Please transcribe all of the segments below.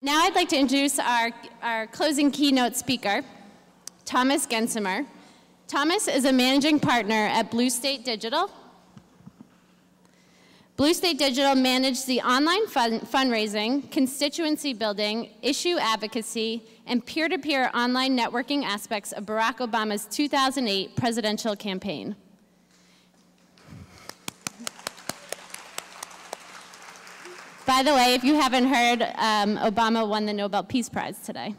Now I'd like to introduce our closing keynote speaker, Thomas Gensimer. Thomas is a managing partner at Blue State Digital. Blue State Digital managed the online fundraising, constituency building, issue advocacy, and peer-to-peer online networking aspects of Barack Obama's 2008 presidential campaign. By the way, if you haven't heard, Obama won the Nobel Peace Prize today.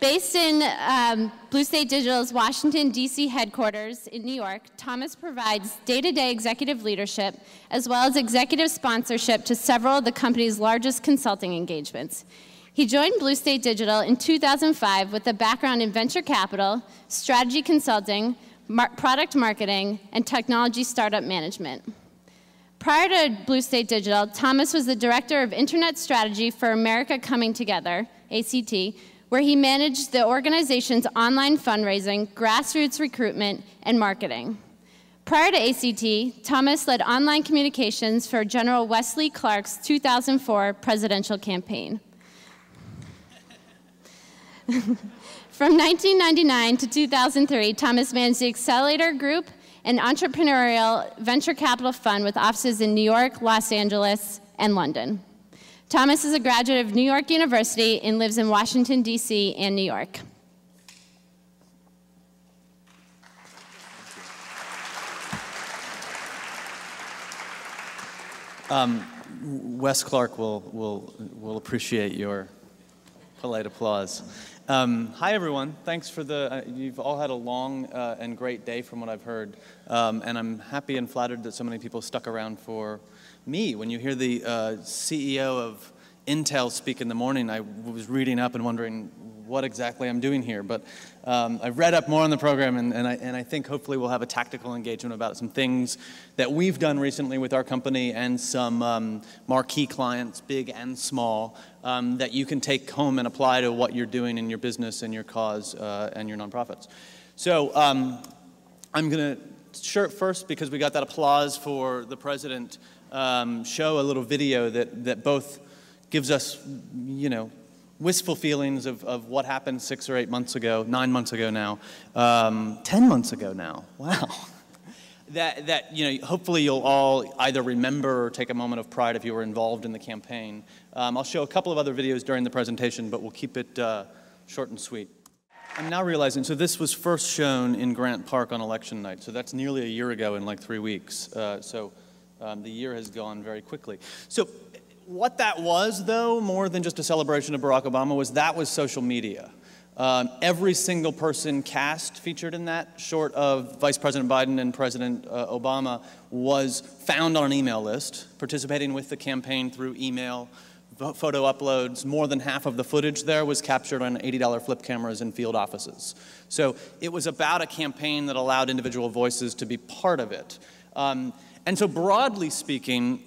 Based in Blue State Digital's Washington, D.C. headquarters in New York, Thomas provides day-to-day executive leadership as well as executive sponsorship to several of the company's largest consulting engagements. He joined Blue State Digital in 2005 with a background in venture capital, strategy consulting, product marketing, and technology startup management. Prior to Blue State Digital, Thomas was the director of Internet Strategy for America Coming Together, ACT, where he managed the organization's online fundraising, grassroots recruitment, and marketing. Prior to ACT, Thomas led online communications for General Wesley Clark's 2004 presidential campaign. From 1999 to 2003, Thomas managed the Accelerator Group, an entrepreneurial venture capital fund with offices in New York, Los Angeles, and London. Thomas is a graduate of New York University and lives in Washington, D.C. and New York. Wes Clark will appreciate your polite applause. Hi, everyone. Thanks for you've all had a long and great day from what I've heard. And I'm happy and flattered that so many people stuck around for me. When you hear the CEO of Intel speak in the morning, I was reading up and wondering what exactly I'm doing here. But I've read up more on the program, and I think hopefully we'll have a tactical engagement about some things that we've done recently with our company and some marquee clients, big and small, that you can take home and apply to what you're doing in your business and your cause and your nonprofits. So I'm going to first, because we got that applause for the president, show a little video that both gives us, wistful feelings of what happened 6 or 8 months ago, 9 months ago now, 10 months ago now. Wow. That hopefully you'll all either remember or take a moment of pride if you were involved in the campaign. I'll show a couple of other videos during the presentation, but we'll keep it short and sweet. I'm now realizing, so this was first shown in Grant Park on election night, so that's nearly a year ago in like 3 weeks. So the year has gone very quickly. So what that was, though, more than just a celebration of Barack Obama, was social media. Every single person cast featured in that, short of Vice President Biden and President Obama, was found on an email list, participating with the campaign through email, photo uploads. More than half of the footage there was captured on $80 flip cameras in field offices. So it was about a campaign that allowed individual voices to be part of it. And so broadly speaking,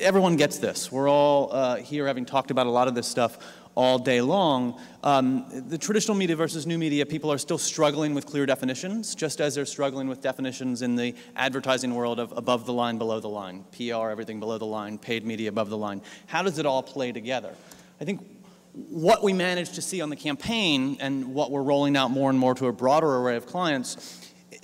everyone gets this. We're all here having talked about a lot of this stuff all day long. The traditional media versus new media, people are still struggling with clear definitions, just as they're struggling with definitions in the advertising world of above the line, below the line, PR, everything below the line, paid media above the line. How does it all play together? I think what we managed to see on the campaign and what we're rolling out more and more to a broader array of clients,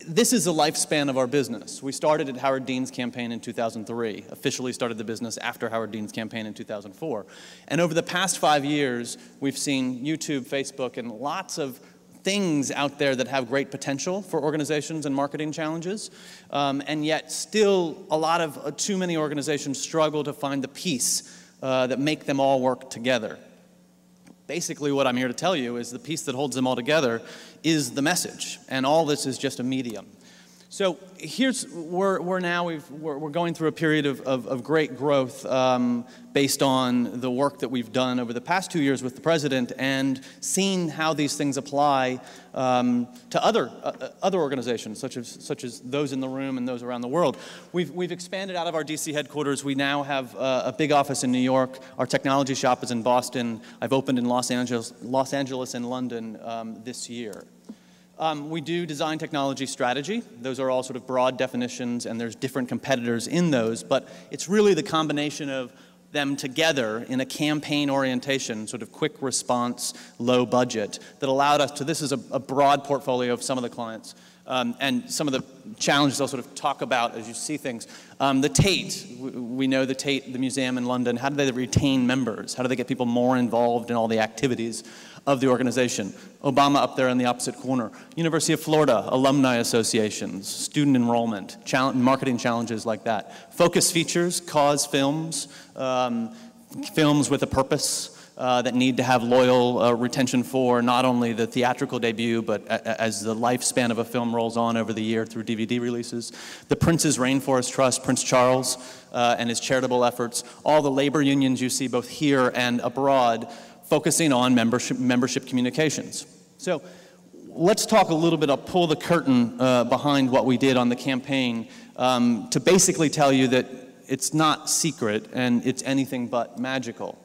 this is the lifespan of our business. We started at Howard Dean's campaign in 2003, officially started the business after Howard Dean's campaign in 2004. And over the past 5 years, we've seen YouTube, Facebook, and lots of things out there that have great potential for organizations and marketing challenges. And yet still a lot of too many organizations struggle to find the piece that make them all work together. Basically, what I'm here to tell you is the piece that holds them all together is the message, and all this is just a medium. So we're going through a period of great growth based on the work that we've done over the past 2 years with the president and seeing how these things apply to other organizations, such as those in the room and those around the world. We've expanded out of our DC headquarters. We now have a big office in New York. Our technology shop is in Boston. I've opened in Los Angeles and London this year. We do design technology strategy. Those are all sort of broad definitions, and there's different competitors in those, but it's really the combination of them together in a campaign orientation, sort of quick response, low budget, that allowed us to, this is a broad portfolio of some of the clients, and some of the challenges I'll sort of talk about as you see things. The Tate, we know the Tate, the museum in London, how do they retain members? How do they get people more involved in all the activities of the organization? Obama up there in the opposite corner. University of Florida, alumni associations, student enrollment, marketing challenges like that. Focus features, cause films, films with a purpose, that need to have loyal retention for not only the theatrical debut, but as the lifespan of a film rolls on over the year through DVD releases. The Prince's Rainforest Trust, Prince Charles, and his charitable efforts. All the labor unions you see both here and abroad focusing on membership communications. So let's talk a little bit, I'll pull the curtain behind what we did on the campaign to basically tell you that it's not secret and it's anything but magical.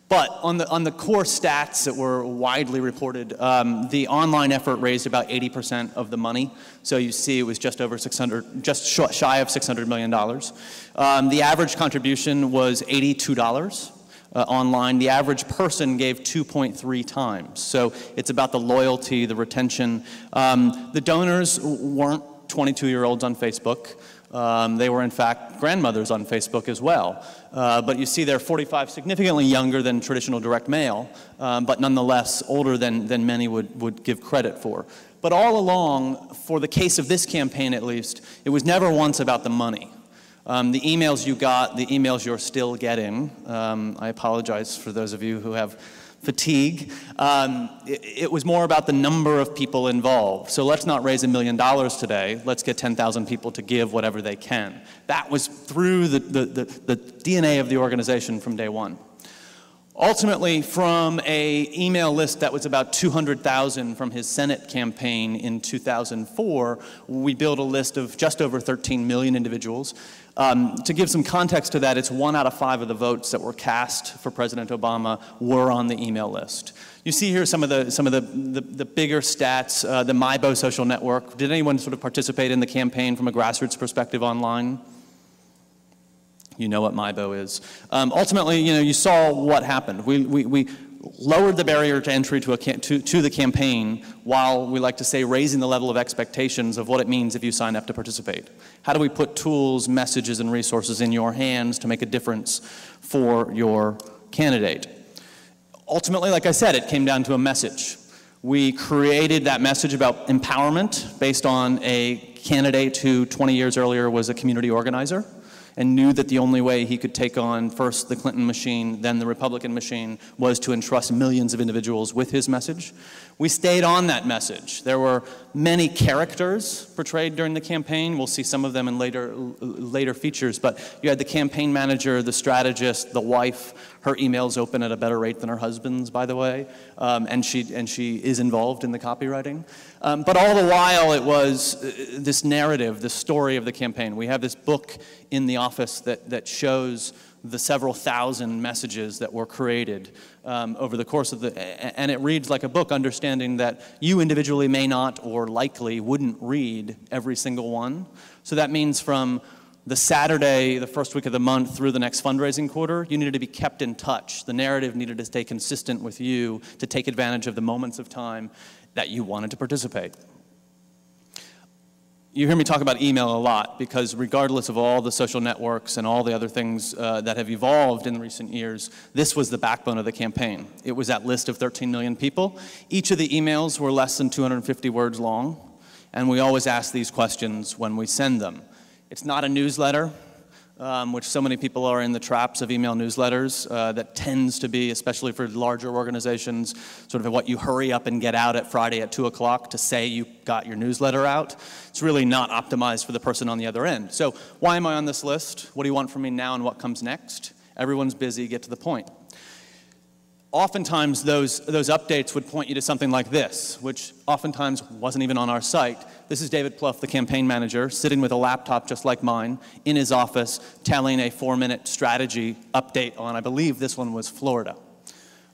But on the core stats that were widely reported, the online effort raised about 80% of the money. So you see it was just over just shy of $600 million. The average contribution was $82 online. The average person gave 2.3 times. So it's about the loyalty, the retention. The donors weren't 22-year-olds on Facebook. They were, in fact, grandmothers on Facebook as well. But you see they're 45, significantly younger than traditional direct mail, but nonetheless older than many would give credit for. But all along, for the case of this campaign at least, it was never once about the money. The emails you got, the emails you're still getting, I apologize for those of you who have fatigue. It was more about the number of people involved. So let's not raise $1 million today. Let's get 10,000 people to give whatever they can. That was through the DNA of the organization from day one. Ultimately, from an email list that was about 200,000 from his Senate campaign in 2004, we built a list of just over 13 million individuals. To give some context to that, it's 1 out of 5 of the votes that were cast for President Obama were on the email list. You see here some of the bigger stats. The MIBO social network. Did anyone sort of participate in the campaign from a grassroots perspective online? You know what MIBO is. Ultimately, you saw what happened. We lowered the barrier to entry to the campaign while, we like to say, raising the level of expectations of what it means if you sign up to participate. How do we put tools, messages, and resources in your hands to make a difference for your candidate? Ultimately, like I said, it came down to a message. We created that message about empowerment based on a candidate who 20 years earlier was a community organizer and knew that the only way he could take on first the Clinton machine, then the Republican machine, was to entrust millions of individuals with his message. We stayed on that message. There were many characters portrayed during the campaign. We'll see some of them in later features, but you had the campaign manager, the strategist, the wife. Her emails open at a better rate than her husband's, by the way, and she is involved in the copywriting. But all the while, it was this narrative, the story of the campaign. We have this book in the office that shows the several thousand messages that were created over the course of and it reads like a book, understanding that you individually may not or likely wouldn't read every single one. So that means from the Saturday, the first week of the month, through the next fundraising quarter, you needed to be kept in touch. The narrative needed to stay consistent with you to take advantage of the moments of time that you wanted to participate. You hear me talk about email a lot because regardless of all the social networks and all the other things that have evolved in recent years, this was the backbone of the campaign. It was that list of 13 million people. Each of the emails were less than 250 words long, and we always ask these questions when we send them. It's not a newsletter, which so many people are in the traps of email newsletters. That tends to be, especially for larger organizations, sort of what you hurry up and get out at Friday at 2 o'clock to say you got your newsletter out. It's really not optimized for the person on the other end. So why am I on this list? What do you want from me now and what comes next? Everyone's busy, get to the point. Oftentimes, those updates would point you to something like this, which oftentimes wasn't even on our site. This is David Plouffe, the campaign manager, sitting with a laptop just like mine in his office, telling a 4-minute strategy update on, I believe this one was Florida.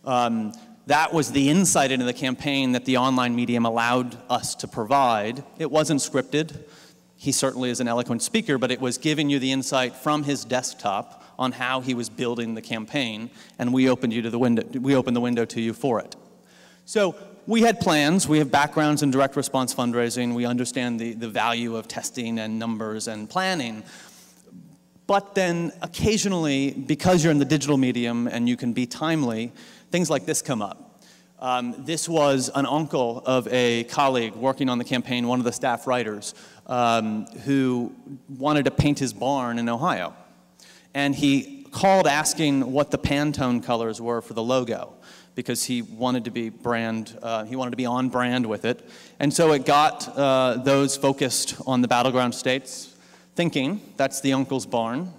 That was the insight into the campaign that the online medium allowed us to provide. It wasn't scripted. He certainly is an eloquent speaker, but it was giving you the insight from his desktop on how he was building the campaign, and we opened the window to you for it. So we had plans. We have backgrounds in direct response fundraising. We understand the value of testing and numbers and planning. But then occasionally, because you're in the digital medium and you can be timely, things like this come up. This was an uncle of a colleague working on the campaign, one of the staff writers, who wanted to paint his barn in Ohio. And he called asking what the Pantone colors were for the logo, because he wanted to be on brand with it. And so it got those focused on the battleground states thinking, that's the uncle's barn.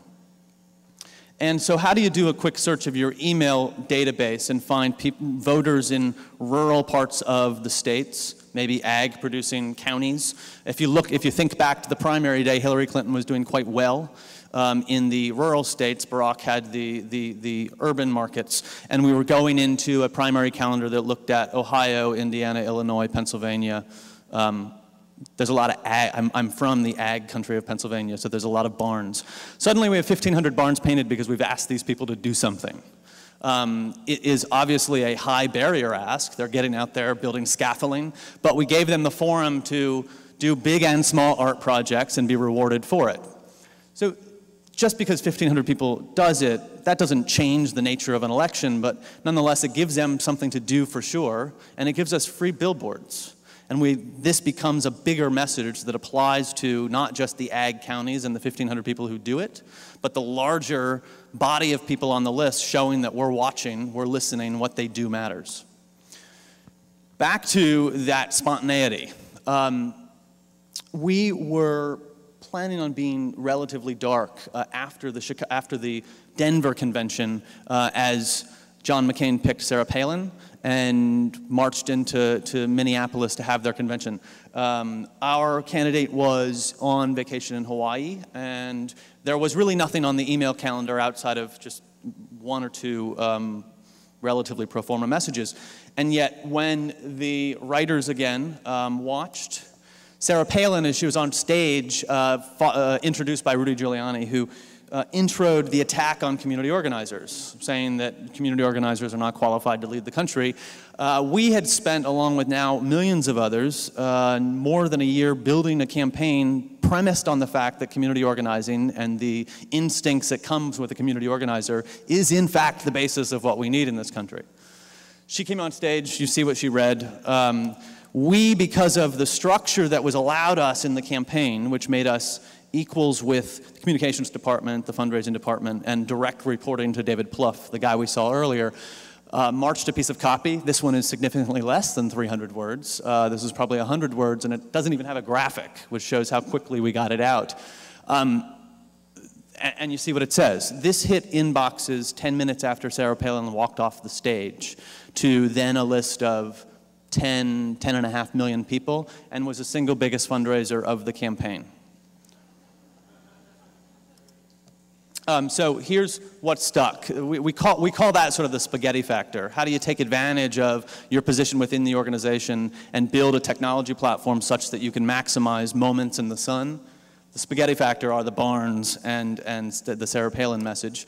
And so how do you do a quick search of your email database and find voters in rural parts of the states, maybe ag-producing counties? If you think back to the primary day, Hillary Clinton was doing quite well. In the rural states, Barack had the urban markets, and we were going into a primary calendar that looked at Ohio, Indiana, Illinois, Pennsylvania. There's a lot of ag. I'm from the ag country of Pennsylvania, so there's a lot of barns. Suddenly we have 1,500 barns painted because we've asked these people to do something. It is obviously a high barrier ask. They're getting out there, building scaffolding, but we gave them the forum to do big and small art projects and be rewarded for it. So just because 1,500 people does it, that doesn't change the nature of an election, but nonetheless it gives them something to do for sure, and it gives us free billboards. And this becomes a bigger message that applies to not just the ag counties and the 1,500 people who do it, but the larger body of people on the list showing that we're watching, we're listening, what they do matters. Back to that spontaneity. We were planning on being relatively dark after the Denver convention as John McCain picked Sarah Palin and marched into Minneapolis to have their convention. Our candidate was on vacation in Hawaii, and there was really nothing on the email calendar outside of just one or two relatively pro forma messages. And yet, when the writers again watched, Sarah Palin, as she was on stage, introduced by Rudy Giuliani, who introed the attack on community organizers, saying that community organizers are not qualified to lead the country. We had spent, along with now millions of others, more than a year building a campaign premised on the fact that community organizing and the instincts that comes with a community organizer is in fact the basis of what we need in this country. She came on stage, you see what she read. We, because of the structure that was allowed us in the campaign, which made us equals with the communications department, the fundraising department, and direct reporting to David Plouffe, the guy we saw earlier, marched a piece of copy. This one is significantly less than 300 words. This is probably 100 words, and it doesn't even have a graphic, which shows how quickly we got it out. And you see what it says. This hit inboxes 10 minutes after Sarah Palin walked off the stage to then a list of 10.5 million people, and was the single biggest fundraiser of the campaign. So here's what stuck. We call that sort of the spaghetti factor. How do you take advantage of your position within the organization and build a technology platform such that you can maximize moments in the sun? The spaghetti factor are the barns and the Sarah Palin message.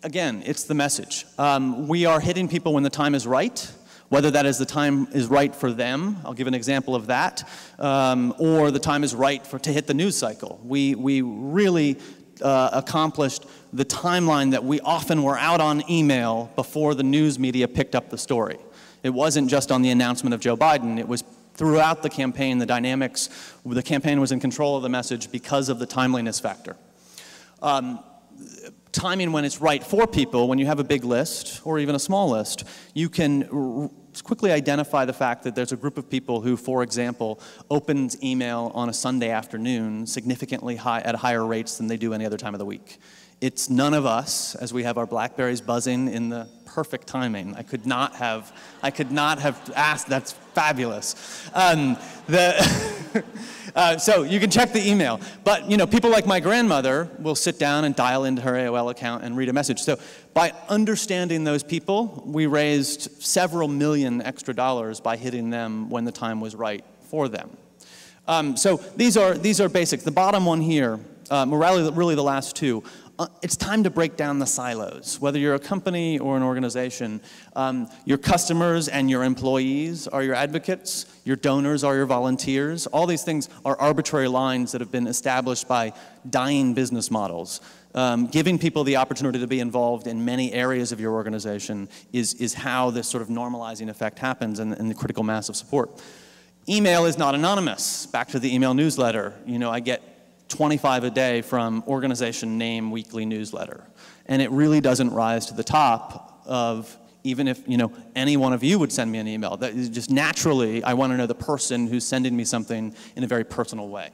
Again, it's the message. We are hitting people when the time is right, whether that is the time is right for them, I'll give an example of that, or the time is right to hit the news cycle. We really accomplished the timeline that we often were out on email before the news media picked up the story. It wasn't just on the announcement of Joe Biden, it was throughout the campaign, the dynamics, the campaign was in control of the message because of the timeliness factor. Timing when it's right for people, when you have a big list, or even a small list, you can quickly identify the fact that there's a group of people who, for example, opens email on a Sunday afternoon significantly at higher rates than they do any other time of the week. It's none of us, as we have our Blackberries buzzing in the perfect timing. I could not have asked, that's fabulous. So you can check the email. But people like my grandmother will sit down and dial into her AOL account and read a message. So by understanding those people, we raised several million extra dollars by hitting them when the time was right for them. So these are basics. The bottom one here, really the last two, it's time to break down the silos. Whether you're a company or an organization, your customers and your employees are your advocates, your donors are your volunteers. All these things are arbitrary lines that have been established by dying business models. Giving people the opportunity to be involved in many areas of your organization is how this sort of normalizing effect happens and the critical mass of support. Email is not anonymous. Back to the email newsletter. You know, I get 25 a day from organization name weekly newsletter. And it really doesn't rise to the top of, even if, you know, any one of you would send me an email. That is just naturally, I want to know the person who's sending me something in a very personal way.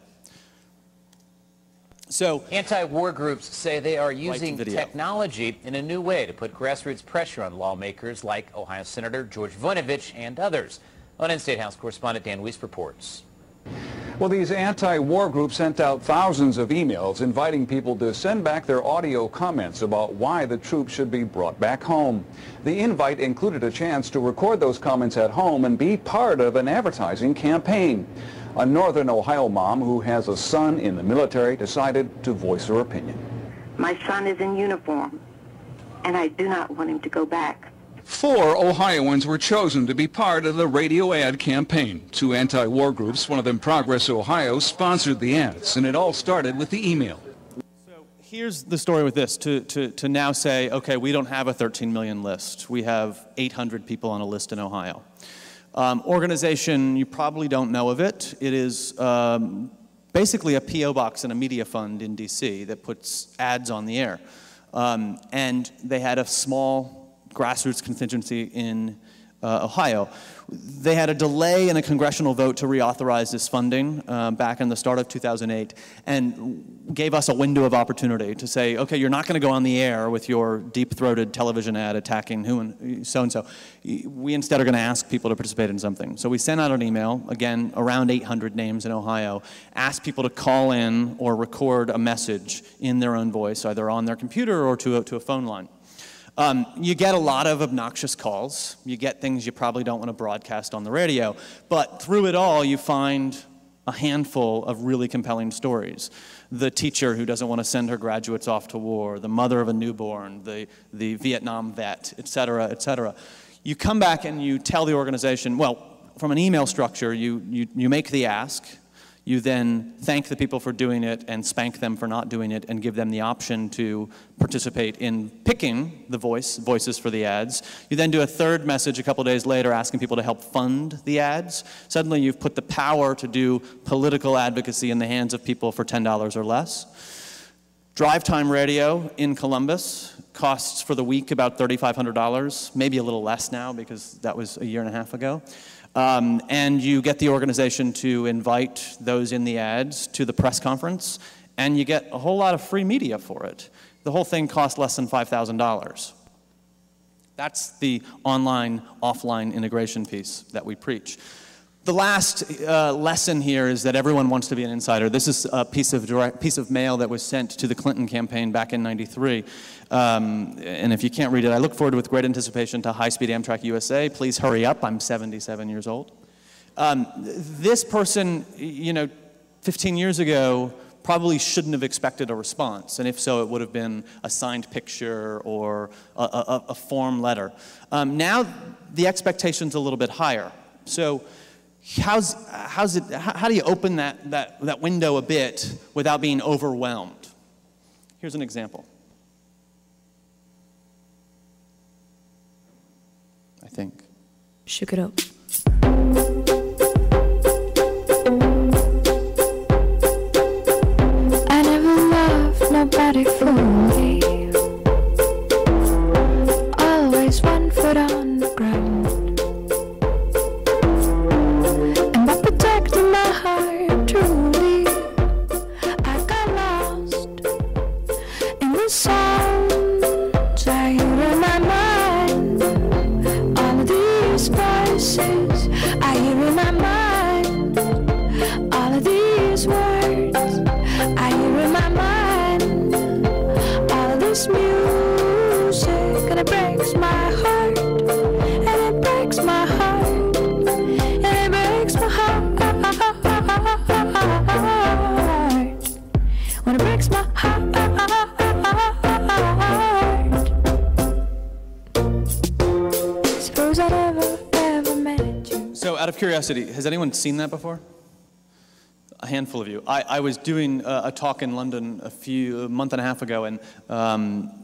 So, anti-war groups say they are using technology in a new way to put grassroots pressure on lawmakers like Ohio Senator George Voinovich and others. On State House correspondent Dan Weiss reports. Well, these anti-war groups sent out thousands of emails inviting people to send back their audio comments about why the troops should be brought back home. The invite included a chance to record those comments at home and be part of an advertising campaign. A northern Ohio mom who has a son in the military decided to voice her opinion. My son is in uniform, and I do not want him to go back. 4 Ohioans were chosen to be part of the radio ad campaign. 2 anti-war groups, one of them Progress Ohio, sponsored the ads, and it all started with the email. So here's the story with this, to now say, okay, we don't have a 13 million list. We have 800 people on a list in Ohio. Organization, you probably don't know of it. It is basically a P.O. box and a media fund in D.C. that puts ads on the air. And they had a small grassroots contingency in Ohio. They had a delay in a congressional vote to reauthorize this funding back in the start of 2008 and gave us a window of opportunity to say, okay, you're not going to go on the air with your deep-throated television ad attacking who and so-and-so. We instead are going to ask people to participate in something. So we sent out an email, again, around 800 names in Ohio, asked people to call in or record a message in their own voice, either on their computer or to a phone line. You get a lot of obnoxious calls. You get things you probably don't want to broadcast on the radio. But through it all, you find a handful of really compelling stories. The teacher who doesn't want to send her graduates off to war, the mother of a newborn, the Vietnam vet, et cetera, et cetera. You come back and you tell the organization, well, from an email structure, you make the ask. You then thank the people for doing it and spank them for not doing it and give them the option to participate in picking the voices for the ads. You then do a third message a couple days later asking people to help fund the ads. Suddenly you've put the power to do political advocacy in the hands of people for $10 or less. Drive time radio in Columbus costs for the week about $3,500, maybe a little less now because that was a year and a half ago. And you get the organization to invite those in the ads to the press conference, and you get a whole lot of free media for it. The whole thing costs less than $5,000. That's the online-offline integration piece that we preach. The last lesson here is that everyone wants to be an insider. This is a piece of mail that was sent to the Clinton campaign back in '93. And if you can't read it, I look forward with great anticipation to High-Speed Amtrak USA. Please hurry up. I'm 77 years old. This person, 15 years ago, probably shouldn't have expected a response. And if so, it would have been a signed picture or a form letter. Now, the expectation's a little bit higher. So how do you open that window a bit without being overwhelmed? Here's an example. I think. Shook it up. I never loved nobody fully. Always 1 foot on the ground. And by protecting my heart truly, I got lost in the songs I hear in my mind. All of these voices I hear in my mind. All of these words I hear in my mind. All of this music, and it breaks my heart. And it breaks my heart. And it breaks my heart. When it breaks my heart. So out of curiosity, has anyone seen that before? A handful of you. I was doing a talk in London a month and a half ago, and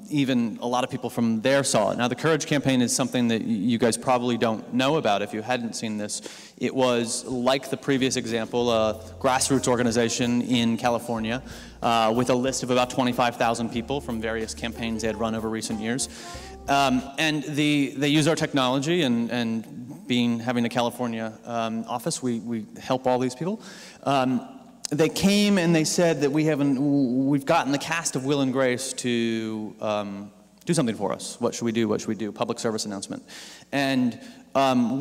even a lot of people from there saw it. Now, the Courage campaign is something that you guys probably don't know about if you hadn't seen this. It was, like the previous example, a grassroots organization in California with a list of about 25,000 people from various campaigns they had run over recent years. And they use our technology, and having a California office, we help all these people. They came and they said that we've gotten the cast of Will and Grace to do something for us. What should we do? What should we do? Public service announcement. And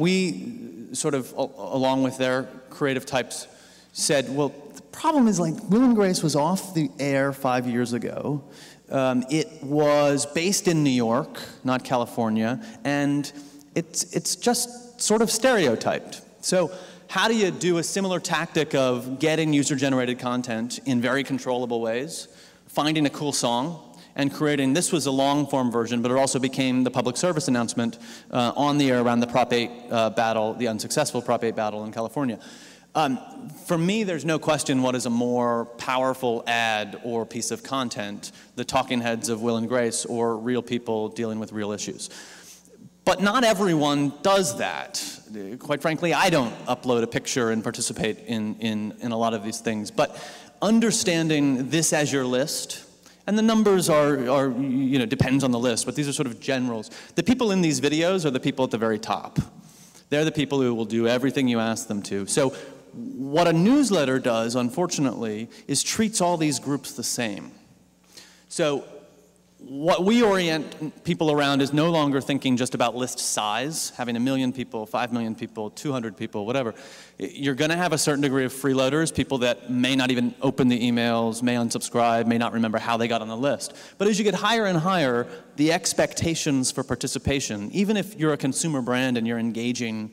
we sort of, along with their creative types, said, well, the problem is, like, Will and Grace was off the air 5 years ago. It was based in New York, not California, and it's just sort of stereotyped. So how do you do a similar tactic of getting user-generated content in very controllable ways, finding a cool song, and creating, this was a long-form version, but it also became the public service announcement on the air around the Prop 8 battle, the unsuccessful Prop 8 battle in California. For me, there's no question what is a more powerful ad or piece of content, the talking heads of Will and Grace or real people dealing with real issues. But not everyone does that. Quite frankly, I don't upload a picture and participate in a lot of these things. But understanding this as your list, and the numbers are depends on the list, but these are sort of generals. The people in these videos are the people at the very top. They're the people who will do everything you ask them to. So what a newsletter does, unfortunately, is treats all these groups the same. So what we orient people around is no longer thinking just about list size, having 1 million people, 5 million people, 200 people, whatever. You're going to have a certain degree of freeloaders, people that may not even open the emails, may unsubscribe, may not remember how they got on the list. But as you get higher and higher, the expectations for participation, even if you're a consumer brand and you're engaging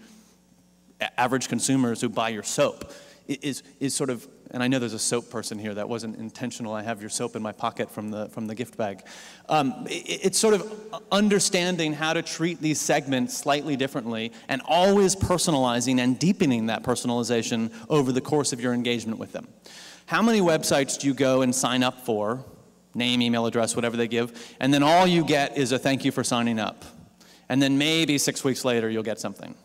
average consumers who buy your soap, is sort of, and I know there's a soap person here, that wasn't intentional, I have your soap in my pocket from the gift bag. It's sort of understanding how to treat these segments slightly differently and always personalizing and deepening that personalization over the course of your engagement with them. How many websites do you go and sign up for, name, email address, whatever they give, and then all you get is a thank you for signing up? And then maybe 6 weeks later you'll get something.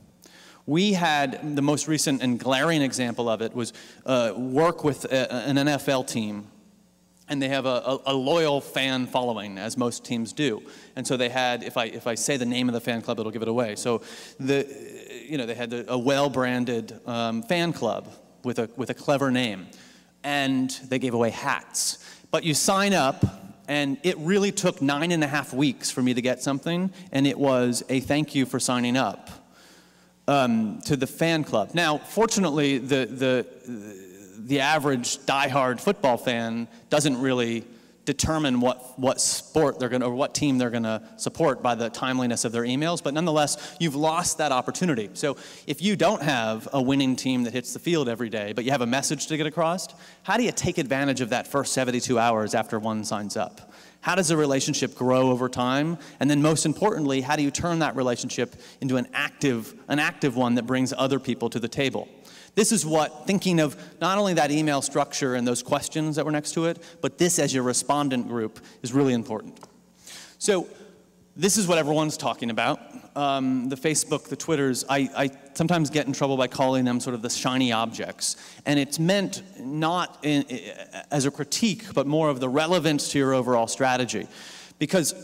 We had, the most recent and glaring example of it was work with an NFL team, and they have a loyal fan following, as most teams do. And so they had, if I say the name of the fan club, it'll give it away. So they had a well-branded fan club with a clever name, and they gave away hats. But you sign up, and it really took 9.5 weeks for me to get something, and it was a thank you for signing up to the fan club. Now, fortunately, the average diehard football fan doesn't really determine what sport they're going to, or what team they're going to support by the timeliness of their emails, but nonetheless, you've lost that opportunity. So if you don't have a winning team that hits the field every day, but you have a message to get across, how do you take advantage of that first 72 hours after one signs up? How does a relationship grow over time? And then most importantly, how do you turn that relationship into an active one that brings other people to the table? This is what, thinking of not only that email structure and those questions that were next to it, but this as your respondent group is really important. So this is what everyone's talking about. The Facebook, the Twitters, I sometimes get in trouble by calling them sort of the shiny objects. And it's meant not as a critique, but more of the relevance to your overall strategy. Because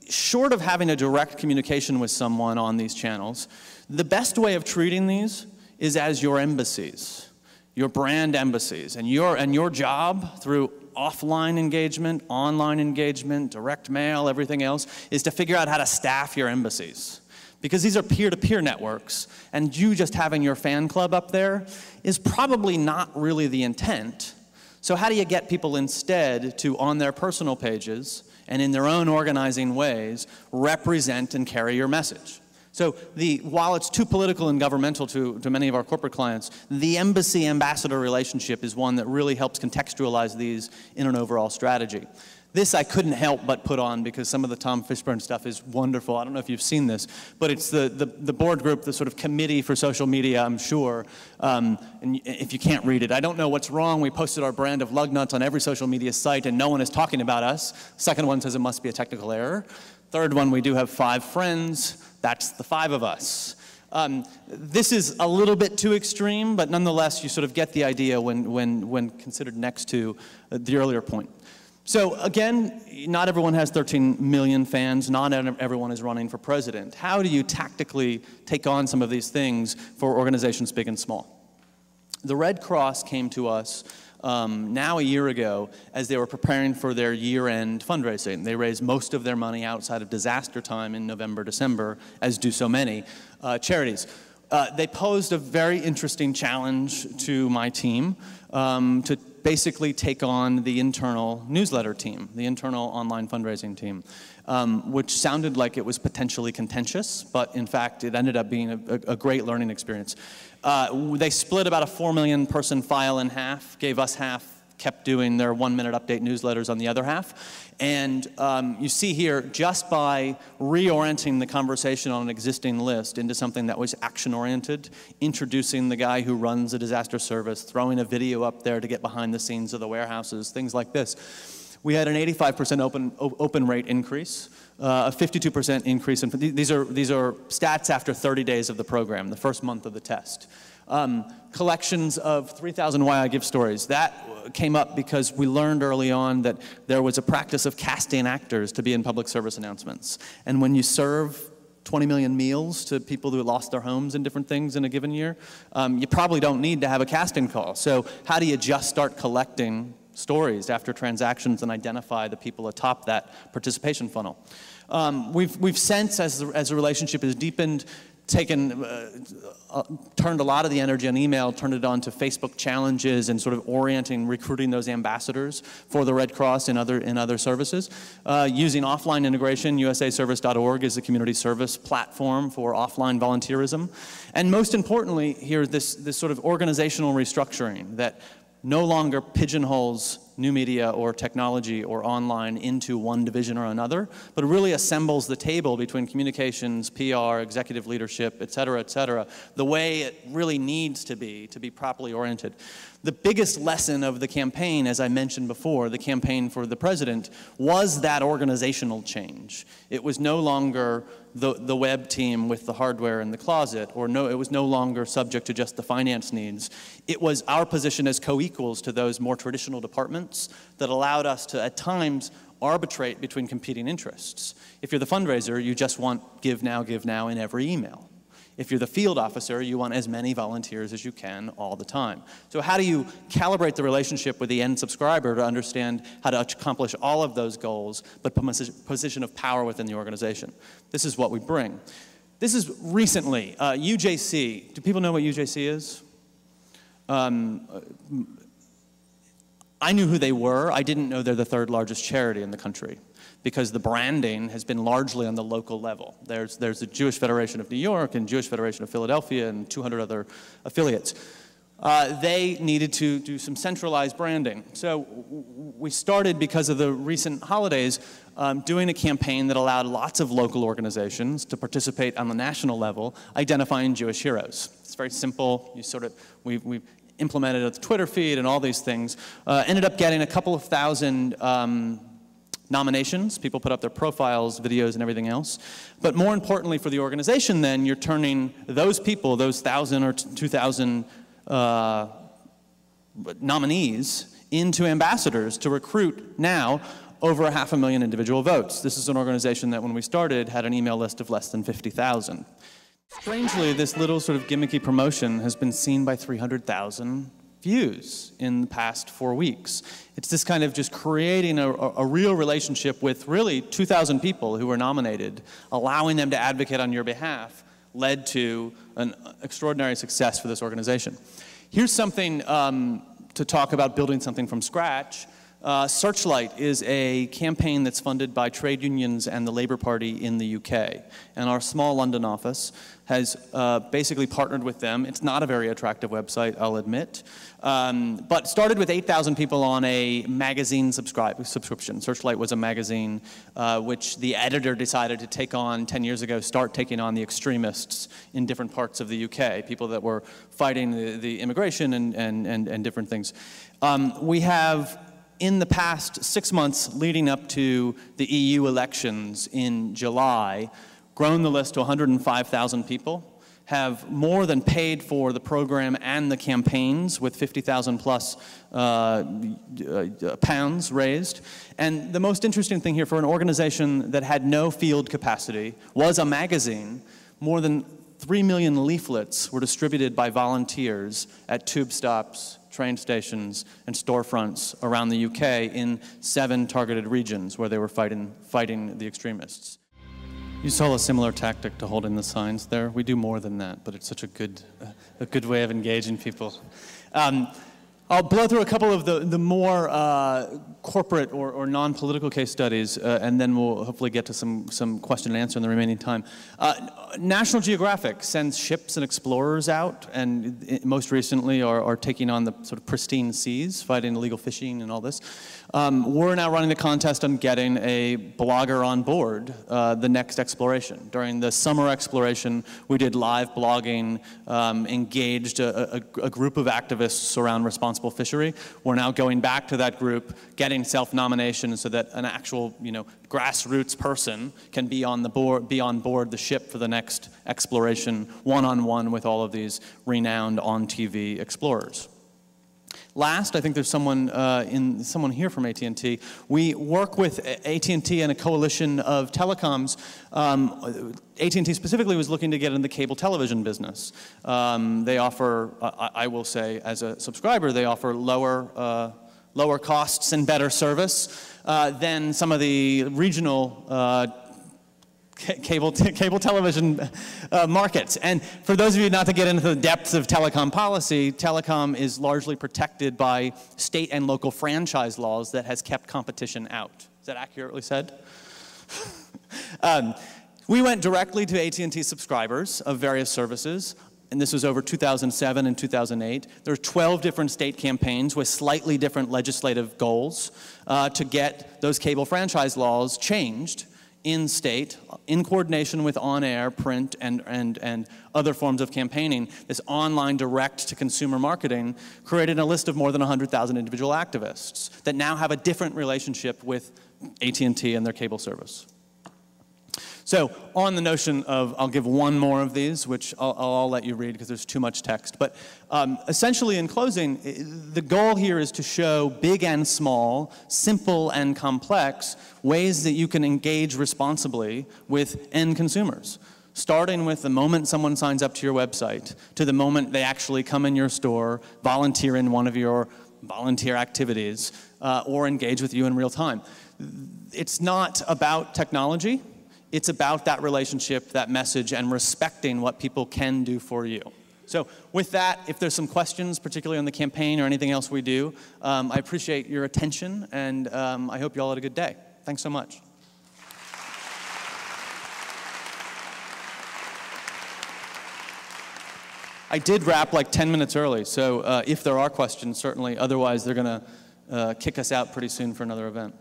short of having a direct communication with someone on these channels, the best way of treating these is as your embassies, your brand embassies. And your job through offline engagement, online engagement, direct mail, everything else, is to figure out how to staff your embassies. Because these are peer-to-peer networks, and you just having your fan club up there is probably not really the intent. So how do you get people instead to, on their personal pages and in their own organizing ways, represent and carry your message? So while it's too political and governmental to many of our corporate clients, the embassy-ambassador relationship is one that really helps contextualize these in an overall strategy. This I couldn't help but put on because some of the Tom Fishburne stuff is wonderful. I don't know if you've seen this, but it's the board group, the sort of committee for social media, I'm sure. And if you can't read it, I don't know what's wrong. We posted our brand of lug nuts on every social media site and no one is talking about us. Second one says it must be a technical error. Third one, we do have 5 friends. That's the 5 of us. This is a little bit too extreme, but nonetheless, you sort of get the idea when considered next to the earlier point. So again, not everyone has 13 million fans. Not everyone is running for president. How do you tactically take on some of these things for organizations big and small? The Red Cross came to us now a year ago as they were preparing for their year-end fundraising. They raised most of their money outside of disaster time in November, December, as do so many charities. They posed a very interesting challenge to my team to basically take on the internal newsletter team, the internal online fundraising team, which sounded like it was potentially contentious, but in fact it ended up being a great learning experience. They split about a 4 million person file in half, gave us half, kept doing their 1-minute update newsletters on the other half. And you see here, just by reorienting the conversation on an existing list into something that was action-oriented, introducing the guy who runs a disaster service, throwing a video up there to get behind the scenes of the warehouses, things like this, we had an 85% open rate increase, a 52% increase. These are stats after 30 days of the program, the first month of the test. Collections of 3,000 Why I Give stories. That came up because we learned early on that there was a practice of casting actors to be in public service announcements. And when you serve 20 million meals to people who lost their homes and different things in a given year, you probably don't need to have a casting call. So how do you just start collecting stories after transactions and identify the people atop that participation funnel? We've since, as the relationship has deepened, turned a lot of the energy on email, turned it on to Facebook challenges and sort of orienting, recruiting those ambassadors for the Red Cross and other services. Using offline integration, usaservice.org is a community service platform for offline volunteerism. And most importantly here, this sort of organizational restructuring that no longer pigeonholes new media or technology or online into one division or another, but really assembles the table between communications, PR, executive leadership, et cetera, the way it really needs to be properly oriented. The biggest lesson of the campaign, as I mentioned before, the campaign for the president, was that organizational change. It was no longer the web team with the hardware in the closet, it was no longer subject to just the finance needs. It was our position as co-equals to those more traditional departments that allowed us to, at times, arbitrate between competing interests. If you're the fundraiser, you just want give now in every email. If you're the field officer, you want as many volunteers as you can all the time. So how do you calibrate the relationship with the end subscriber to understand how to accomplish all of those goals, but from a position of power within the organization? This is what we bring. This is recently, UJC. Do people know what UJC is? I knew who they were. I didn't know they're the 3rd largest charity in the country, because the branding has been largely on the local level. There's the Jewish Federation of New York and Jewish Federation of Philadelphia and 200 other affiliates. They needed to do some centralized branding. So we started, because of the recent holidays, doing a campaign that allowed lots of local organizations to participate on the national level, identifying Jewish heroes. It's very simple. We implemented a Twitter feed and all these things. Ended up getting a couple of thousand nominations. People put up their profiles, videos, and everything else. But more importantly for the organization then, you're turning those people, those 1,000 or 2,000 nominees, into ambassadors to recruit now over 500,000 individual votes. This is an organization that when we started had an email list of less than 50,000. Strangely, this little sort of gimmicky promotion has been seen by 300,000 views in the past 4 weeks. It's this kind of just creating a real relationship with really 2,000 people who were nominated, allowing them to advocate on your behalf, led to an extraordinary success for this organization. Here's something to talk about building something from scratch. Searchlight is a campaign that's funded by trade unions and the Labour Party in the UK. And our small London office has basically partnered with them. It's not a very attractive website, I'll admit, but started with 8,000 people on a magazine subscription. Searchlight was a magazine which the editor decided to take on 10 years ago, start taking on the extremists in different parts of the UK, people that were fighting the immigration and different things. We have, in the past 6 months leading up to the EU elections in July, grown the list to 105,000 people, have more than paid for the program and the campaigns with 50,000 plus pounds raised. And the most interesting thing here, for an organization that had no field capacity, was a magazine, more than 3 million leaflets were distributed by volunteers at tube stops, train stations, and storefronts around the UK in 7 targeted regions where they were fighting the extremists. You saw a similar tactic to holding the signs there. We do more than that, but it's such a good way of engaging people. I'll blow through a couple of the more corporate or non-political case studies, and then we'll hopefully get to some question and answer in the remaining time. National Geographic sends ships and explorers out, and most recently are taking on the sort of pristine seas, fighting illegal fishing and all this. We're now running the contest on getting a blogger on board the next exploration. During the summer exploration, we did live blogging, engaged a group of activists around responsible fishery. We're now going back to that group, getting self-nomination so that an actual, grassroots person can be on board the ship for the next exploration, one-on-one with all of these renowned on-TV explorers. Last, I think there's someone here from AT&T. We work with AT&T and a coalition of telecoms. AT&T specifically was looking to get in the cable television business. They offer, I will say, as a subscriber, they offer lower costs and better service than some of the regional cable television markets. And for those of you not to get into the depths of telecom policy, telecom is largely protected by state and local franchise laws that has kept competition out. Is that accurately said? We went directly to AT&T subscribers of various services, and this was over 2007 and 2008. There were 12 different state campaigns with slightly different legislative goals to get those cable franchise laws changed in state, in coordination with on-air, print, and other forms of campaigning. This online direct-to-consumer marketing created a list of more than 100,000 individual activists that now have a different relationship with AT&T and their cable service. So on the notion of, I'll give one more of these, which I'll let you read because there's too much text. But essentially, in closing, the goal here is to show big and small, simple and complex ways that you can engage responsibly with end consumers, starting with the moment someone signs up to your website to the moment they actually come in your store, volunteer in one of your volunteer activities, or engage with you in real time. It's not about technology. It's about that relationship, that message, and respecting what people can do for you. So with that, if there's some questions, particularly on the campaign or anything else we do, I appreciate your attention, and I hope you all had a good day. Thanks so much. I did wrap like 10 minutes early, so if there are questions, certainly. Otherwise, they're going to kick us out pretty soon for another event.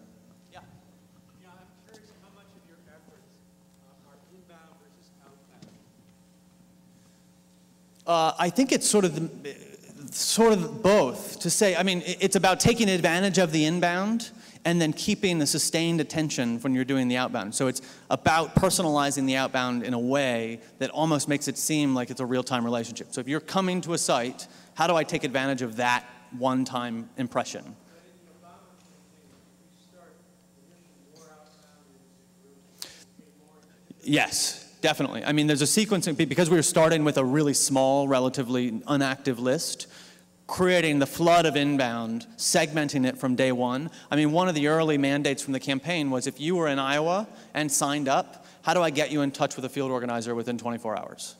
I think it's sort of both. To say, I mean, it's about taking advantage of the inbound and then keeping the sustained attention when you're doing the outbound. So it's about personalizing the outbound in a way that almost makes it seem like it's a real-time relationship. So if you're coming to a site, how do I take advantage of that one-time impression? Yes. Definitely. I mean, there's a sequencing, because we were starting with a really small, relatively inactive list, creating the flood of inbound, segmenting it from day one. I mean, one of the early mandates from the campaign was if you were in Iowa and signed up, how do I get you in touch with a field organizer within 24 hours?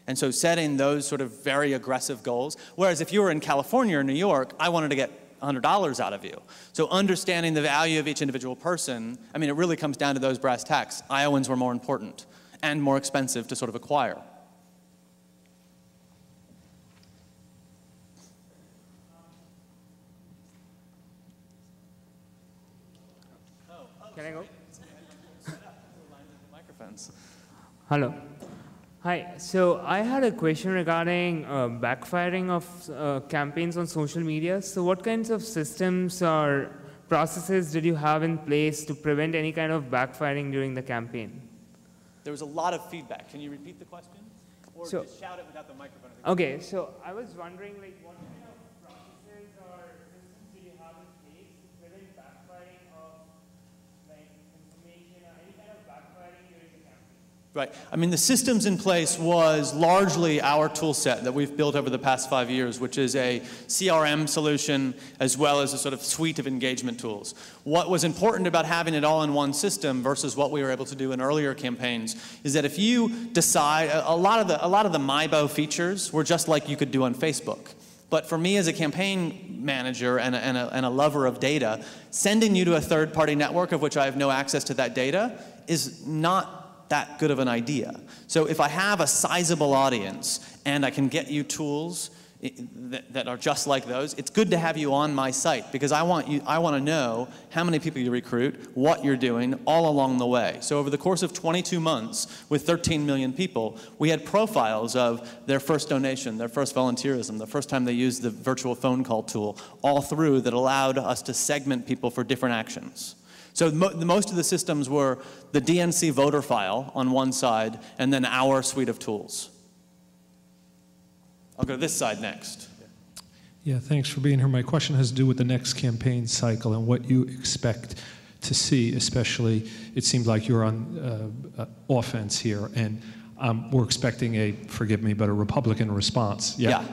And so setting those sort of very aggressive goals, whereas if you were in California or New York, I wanted to get $100 out of you. So understanding the value of each individual person, I mean, it really comes down to those brass tacks. Iowans were more important and more expensive to sort of acquire. Can I go? Microphones. Hello. Hi. So I had a question regarding backfiring of campaigns on social media. So what kinds of systems or processes did you have in place to prevent any kind of backfiring during the campaign? There was a lot of feedback. Can you repeat the question? Or just shout it without the microphone? Okay. So I was wondering, like, what kind of processes or systems did you have in place to prevent backfiring of, like, information or any kind of backfiring during the campaign? Right. I mean, the systems in place was largely our tool set that we've built over the past 5 years, which is a CRM solution as well as a sort of suite of engagement tools. What was important about having it all in one system versus what we were able to do in earlier campaigns is that if you decide, a lot of the MyBo features were just like you could do on Facebook. But for me as a campaign manager and a lover of data, sending you to a third-party network of which I have no access to that data is not that good of an idea. So if I have a sizable audience and I can get you tools that are just like those, it's good to have you on my site because I want to know how many people you recruit, what you're doing all along the way. So over the course of 22 months with 13 million people, we had profiles of their first donation, their first volunteerism, the first time they used the virtual phone call tool, all through that allowed us to segment people for different actions. So most of the systems were the DNC voter file on one side and then our suite of tools. I'll go to this side next. Yeah, thanks for being here. My question has to do with the next campaign cycle and what you expect to see, especially it seems like you're on offense here, and we're expecting a, forgive me, but a Republican response. Yeah.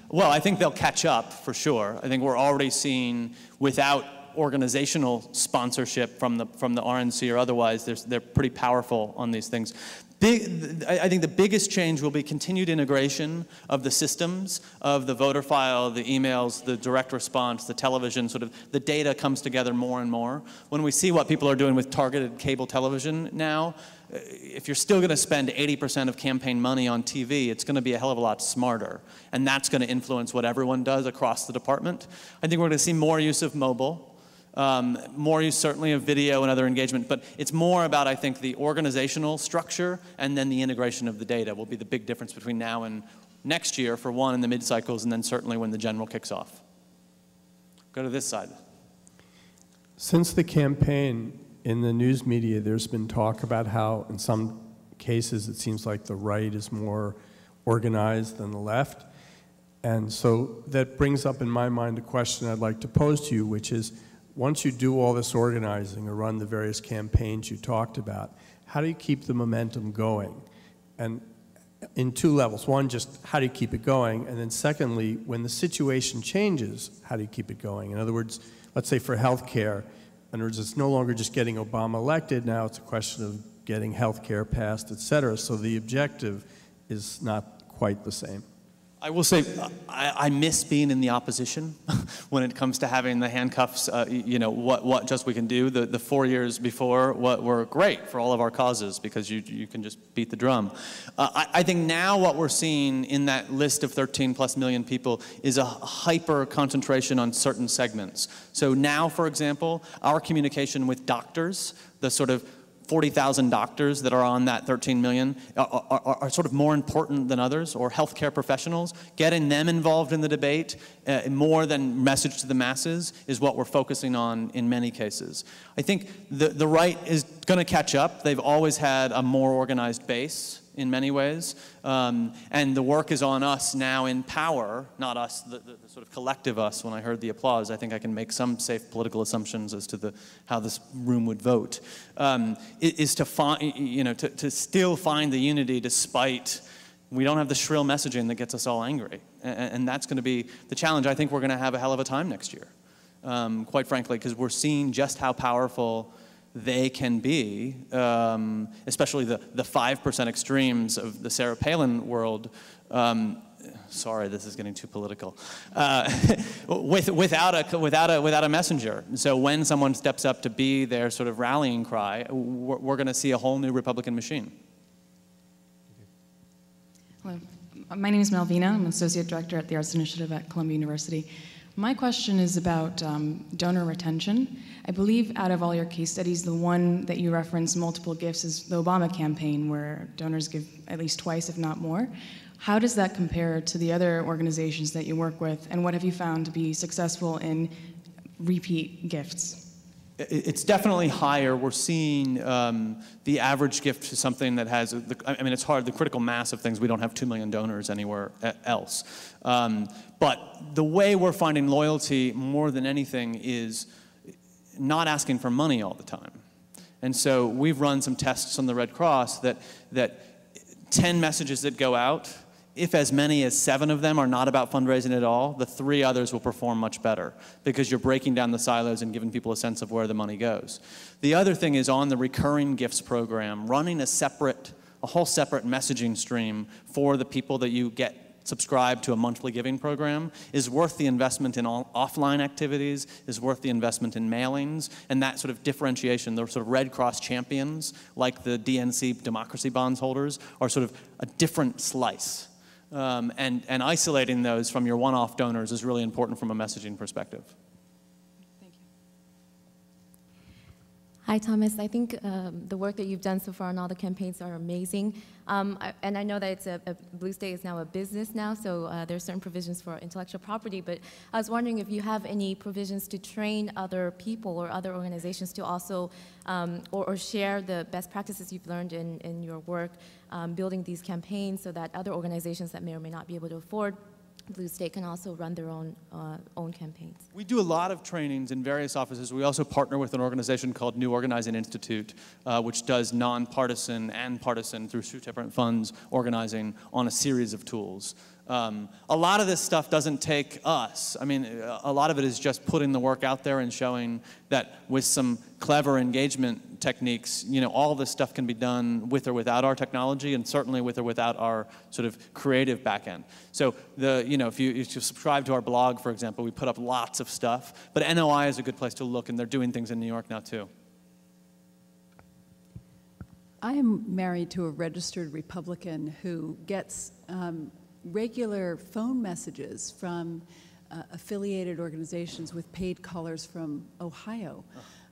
Well, I think they'll catch up for sure. I think we're already seeing without organizational sponsorship from the RNC or otherwise, they're pretty powerful on these things. I think the biggest change will be continued integration of the systems, of the voter file, the emails, the direct response, the television, sort of the data comes together more and more. When we see what people are doing with targeted cable television now, if you're still going to spend 80% of campaign money on TV, it's going to be a hell of a lot smarter. And that's going to influence what everyone does across the department. I think we're going to see more use of mobile. More use certainly of video and other engagement, but it's more about, I think, the organizational structure and then the integration of the data will be the big difference between now and next year, for one, in the mid-cycles, and then certainly when the general kicks off. Go to this side. Since the campaign, in the news media, there's been talk about how, in some cases, it seems like the right is more organized than the left. And so that brings up in my mind a question I'd like to pose to you, which is, once you do all this organizing or run the various campaigns you talked about, how do you keep the momentum going? And in two levels. One, just how do you keep it going? And then secondly, when the situation changes, how do you keep it going? In other words, let's say for healthcare, in other words, it's no longer just getting Obama elected, now it's a question of getting healthcare passed, et cetera. So the objective is not quite the same. I will say I miss being in the opposition when it comes to having the handcuffs, you know, what just we can do. The 4 years before were great for all of our causes because you can just beat the drum. I think now what we're seeing in that list of 13+ million people is a hyper concentration on certain segments. So now, for example, our communication with doctors, the sort of 40,000 doctors that are on that 13 million are sort of more important than others, or healthcare professionals. Getting them involved in the debate more than message to the masses is what we're focusing on in many cases. I think the right is going to catch up. They've always had a more organized base in many ways, and the work is on us now in power, not us, the sort of collective us. When I heard the applause, I think I can make some safe political assumptions as to how this room would vote, is to find, you know, to still find the unity despite we don't have the shrill messaging that gets us all angry, and that's going to be the challenge. I think we're going to have a hell of a time next year, quite frankly, because we're seeing just how powerful they can be, especially the 5% extremes of the Sarah Palin world. sorry, this is getting too political, without a messenger. So when someone steps up to be their sort of rallying cry, we're going to see a whole new Republican machine. Hello. My name is Malvina. I'm an Associate Director at the Arts Initiative at Columbia University. My question is about donor retention. I believe out of all your case studies, the one that you reference multiple gifts is the Obama campaign, where donors give at least twice, if not more. How does that compare to the other organizations that you work with, and what have you found to be successful in repeat gifts? It's definitely higher. We're seeing the average gift to something that has, I mean, it's hard, the critical mass of things, we don't have 2 million donors anywhere else. But the way we're finding loyalty more than anything is not asking for money all the time. And so we've run some tests on the Red Cross that 10 messages that go out, if as many as 7 of them are not about fundraising at all, the 3 others will perform much better because you're breaking down the silos and giving people a sense of where the money goes. The other thing is on the recurring gifts program, running a whole separate messaging stream for the people that you get subscribed to a monthly giving program is worth the investment in all offline activities, is worth the investment in mailings, and that sort of differentiation, the sort of Red Cross champions, like the DNC democracy bonds holders, are sort of a different slice. And isolating those from your one-off donors is really important from a messaging perspective. Thank you. Hi, Thomas. I think the work that you've done so far on all the campaigns are amazing. And I know that it's Blue State is now a business now, so there are certain provisions for intellectual property, but I was wondering if you have any provisions to train other people or other organizations to also, or share the best practices you've learned in your work building these campaigns so that other organizations that may or may not be able to afford Blue State can also run their own campaigns. We do a lot of trainings in various offices. We also partner with an organization called New Organizing Institute, which does nonpartisan and partisan through 2 different funds organizing on a series of tools. A lot of this stuff doesn't take us. I mean, a lot of it is just putting the work out there and showing that with some clever engagement techniques, you know, all this stuff can be done with or without our technology, and certainly with or without our sort of creative back end. So if you subscribe to our blog, for example, we put up lots of stuff, but NOI is a good place to look, and they're doing things in New York now too. I am married to a registered Republican who gets regular phone messages from affiliated organizations with paid callers from Ohio.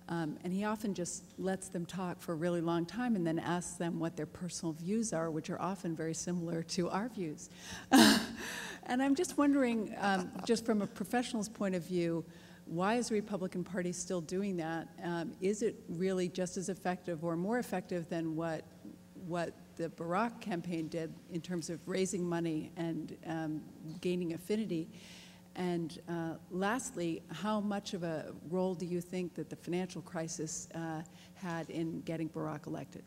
And he often just lets them talk for a really long time and then asks them what their personal views are, which are often very similar to our views. And I'm just wondering, just from a professional's point of view, why is the Republican Party still doing that? Is it really just as effective or more effective than what the Barack campaign did in terms of raising money and gaining affinity? And lastly, how much of a role do you think that the financial crisis had in getting Barack elected?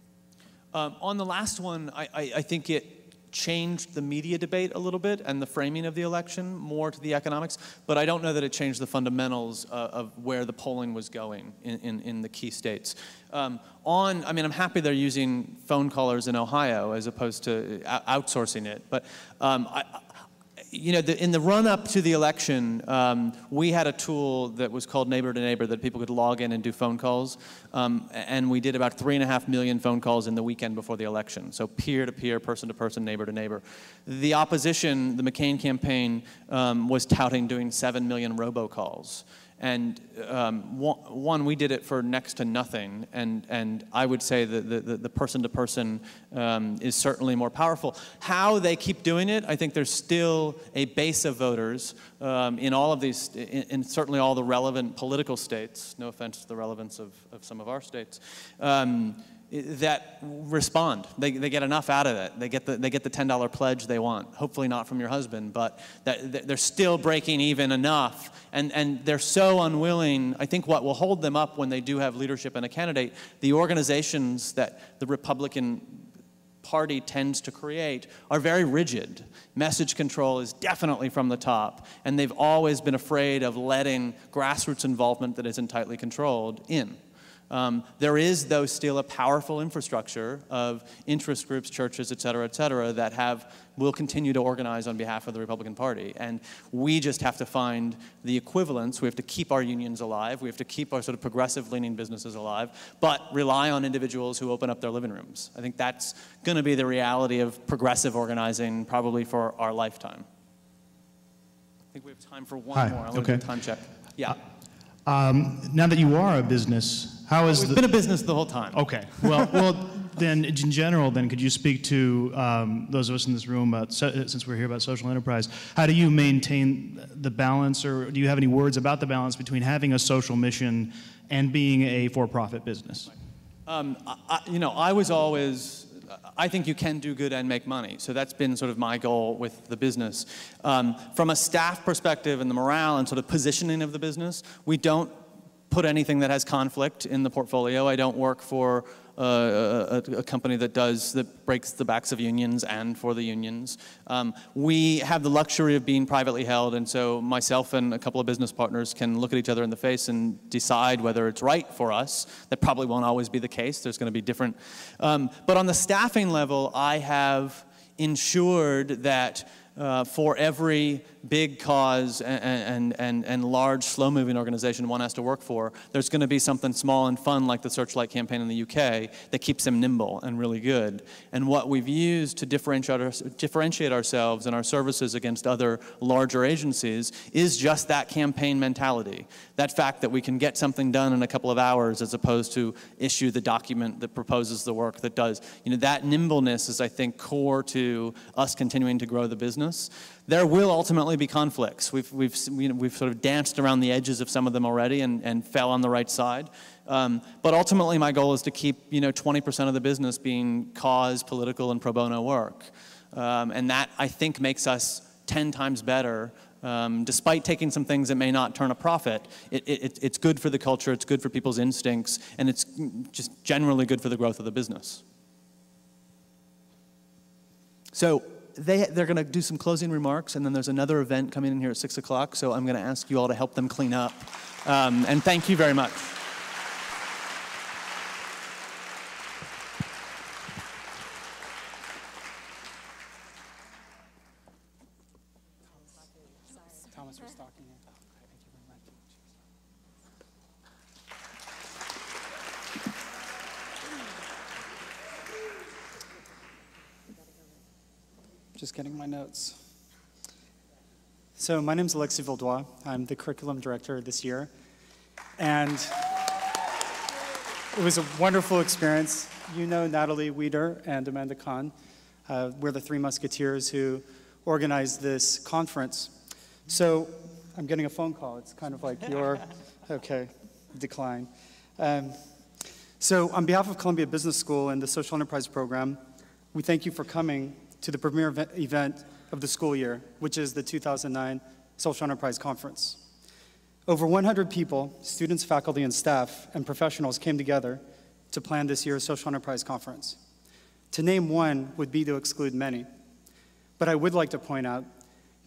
On the last one, I think it changed the media debate a little bit and the framing of the election more to the economics, but I don't know that it changed the fundamentals of where the polling was going in the key states. I mean, I'm happy they're using phone callers in Ohio as opposed to outsourcing it, but in the run-up to the election, we had a tool that was called Neighbor to Neighbor that people could log in and do phone calls, and we did about 3.5 million phone calls in the weekend before the election, so peer-to-peer, person-to-person, neighbor-to-neighbor. The opposition, the McCain campaign, was touting doing 7 million robocalls. And we did it for next to nothing, and I would say that the person-to-person is certainly more powerful. How they keep doing it, I think there's still a base of voters in all of these, in certainly all the relevant political states, no offense to the relevance of some of our states, that respond. They get enough out of it. They get the $10 pledge they want. Hopefully not from your husband, but they're still breaking even enough, and they're so unwilling. I think what will hold them up when they do have leadership and a candidate, the organizations that the Republican Party tends to create are very rigid. Message control is definitely from the top, and they've always been afraid of letting grassroots involvement that isn't tightly controlled in. There is, though, still a powerful infrastructure of interest groups, churches, et cetera, that will continue to organize on behalf of the Republican Party. And we just have to find the equivalents. We have to keep our unions alive. We have to keep our sort of progressive-leaning businesses alive, but rely on individuals who open up their living rooms. I think that's going to be the reality of progressive organizing probably for our lifetime. I think we have time for one more. I'm going to do a time check. Yeah. Now that you are a business, how is We've been a business the whole time. Okay. Well, then in general, then could you speak to those of us in this room about, since we're here about social enterprise, how do you maintain the balance, or do you have any words about the balance between having a social mission and being a for-profit business? I think you can do good and make money. So that's been sort of my goal with the business. From a staff perspective and the morale and sort of positioning of the business, we don't put anything that has conflict in the portfolio. I don't work for a company that breaks the backs of unions and for the unions. We have the luxury of being privately held, and so myself and a couple of business partners can look at each other in the face and decide whether it's right for us. That probably won't always be the case. There's going to be different. But on the staffing level, I have ensured that for every big cause and large, slow-moving organization one has to work for, there's going to be something small and fun like the Searchlight campaign in the UK that keeps them nimble and really good. And what we've used to differentiate ourselves and our services against other larger agencies is just that campaign mentality. That fact that we can get something done in a couple of hours as opposed to issue the document that proposes the work that does. That nimbleness is, I think, core to us continuing to grow the business. There will ultimately be conflicts. We've sort of danced around the edges of some of them already and fell on the right side. But ultimately, my goal is to keep 20% of the business being cause, political, and pro bono work. And that, I think, makes us 10 times better. Despite taking some things that may not turn a profit, it's good for the culture, it's good for people's instincts, and it's just generally good for the growth of the business. So they're going to do some closing remarks, and then there's another event coming in here at 6 o'clock, so I'm going to ask you all to help them clean up. And thank you very much. Thomas was talking. Just getting my notes. So my name is Alexis Vaudois. I'm the curriculum director this year. And it was a wonderful experience. You know Natalie Weider and Amanda Kahn. We're the three musketeers who organized this conference. So I'm getting a phone call. It's kind of like your, okay, decline. So on behalf of Columbia Business School and the Social Enterprise Program, we thank you for coming to the premier event of the school year, which is the 2009 Social Enterprise Conference. Over 100 people, students, faculty, and staff, and professionals came together to plan this year's Social Enterprise Conference. To name one would be to exclude many. But I would like to point out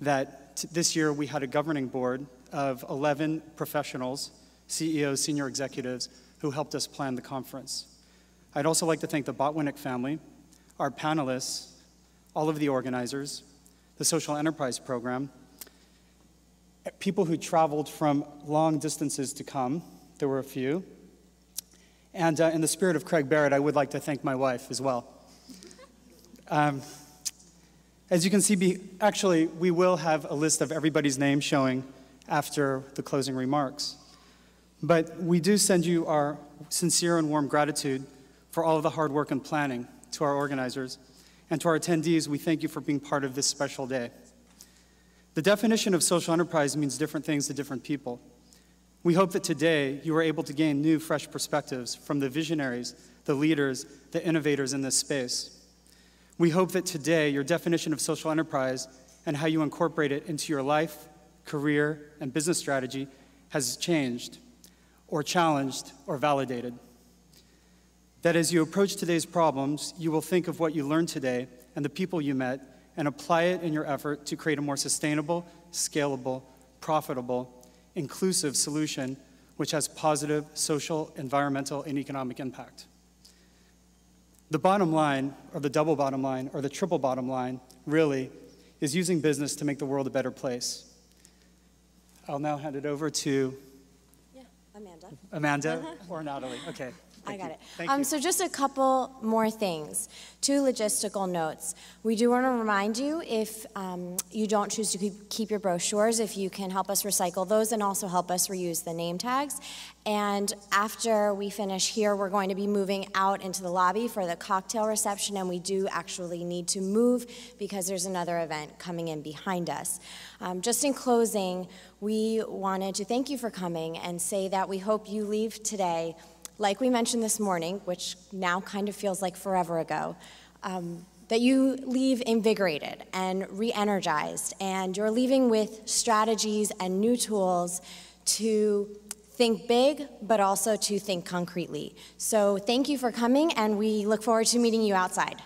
that this year we had a governing board of 11 professionals, CEOs, senior executives, who helped us plan the conference. I'd also like to thank the Botwinick family, our panelists, all of the organizers, the Social Enterprise Program, people who traveled from long distances to come. There were a few. And in the spirit of Craig Barrett, I would like to thank my wife as well. As you can see, actually, we will have a list of everybody's name showing after the closing remarks. But we do send you our sincere and warm gratitude for all of the hard work and planning to our organizers. And to our attendees, we thank you for being part of this special day. The definition of social enterprise means different things to different people. We hope that today you are able to gain new, fresh perspectives from the visionaries, the leaders, the innovators in this space. We hope that today your definition of social enterprise and how you incorporate it into your life, career, and business strategy has changed, or challenged, or validated. That as you approach today's problems, you will think of what you learned today and the people you met and apply it in your effort to create a more sustainable, scalable, profitable, inclusive solution which has positive social, environmental, and economic impact. The bottom line, or the double bottom line, or the triple bottom line, really, is using business to make the world a better place. I'll now hand it over to Amanda or Natalie. Okay. I got it. Thank you. So just a couple more things. 2 logistical notes. We do want to remind you, if you don't choose to keep your brochures, if you can help us recycle those and also help us reuse the name tags. And after we finish here, we're going to be moving out into the lobby for the cocktail reception, and we do actually need to move because there's another event coming in behind us. Just in closing, we wanted to thank you for coming and say that we hope you leave today, like we mentioned this morning, which now kind of feels like forever ago, that you leave invigorated and re-energized, and you're leaving with strategies and new tools to think big, but also to think concretely. So thank you for coming, and we look forward to meeting you outside.